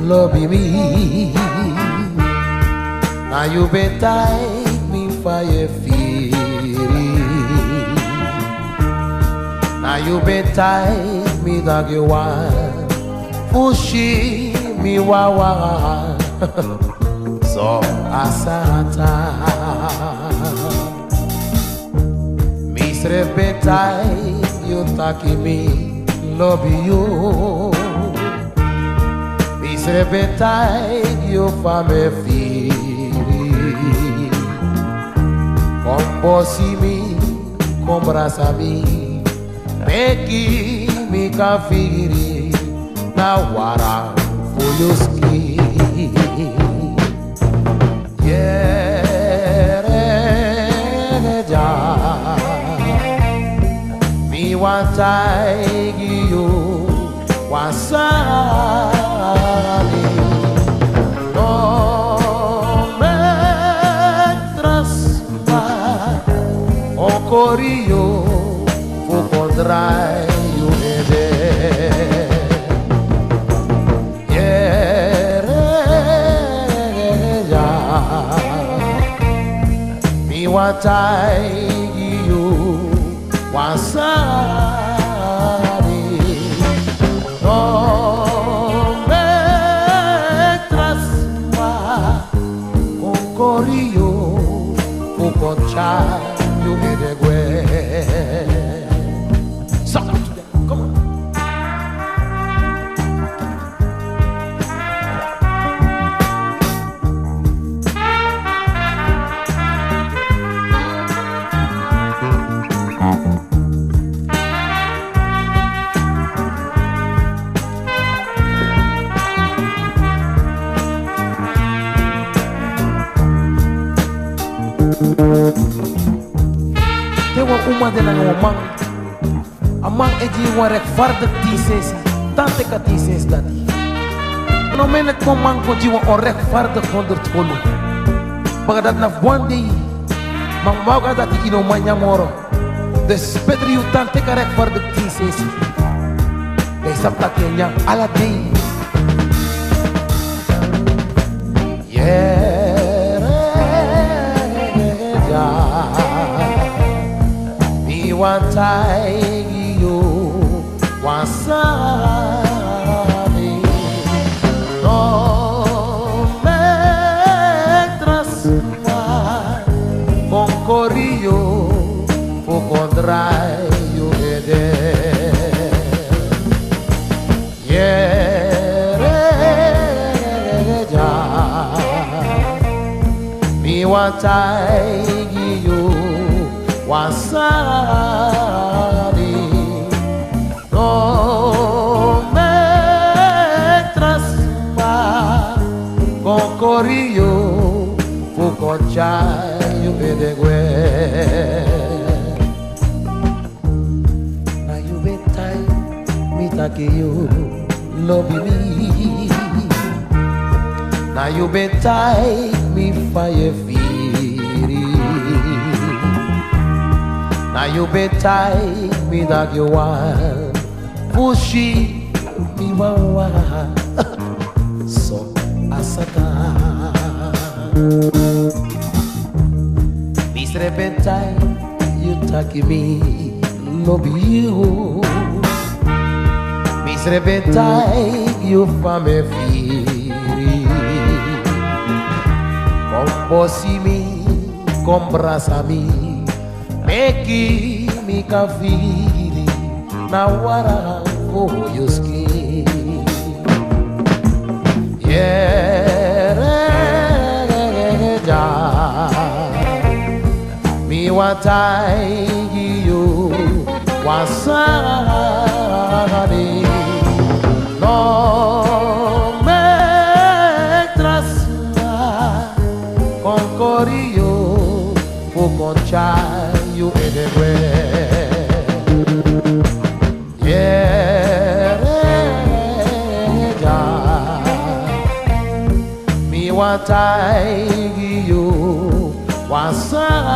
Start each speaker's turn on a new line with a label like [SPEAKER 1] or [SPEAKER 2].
[SPEAKER 1] love me. Now you been take me fire fury. Now you been take me dog you want. Pushi me wawa. So asata. Misre been take you taki me love you. Misre been take you for me feel. Composimi, combrasami, meki mi kafiri na wara fuyuski. Yereja, mi wantai giyo wasani. No Corio, fu contraio ede. Yereja, mi watai you wasani. No me trasma, con corio, fu contraio. You made a way. Suck it together. Come on. Uma de lang umang amang eji warek farda tisesi tante ka tises dati no menet ko mang ko jiwa orek farda kondur tolu bagadat na buandi mang mauga dati ino manyamoro des pedri tante ka rek farda tisesi des sapta kenya ala dei Wantai you wasani. No me trasma con corio fu contraio ede. Yereja, mi wantai you wasani. No me trasma con corio fu contraio ede gue. Na you betai mi take you love me. Na you betai mi fire fury. Now you betai me dog you want. Pushi mi wawa. So asata. Misre betai you taki me love you. Misre betai you fame firi. Composimi, comprasami. Meki mi kafiri na wara fuyuski. Yereja, mi watai you wasani. No me trasma con corio fu contraio. You anywhere. Yereja, mi watai you wasani.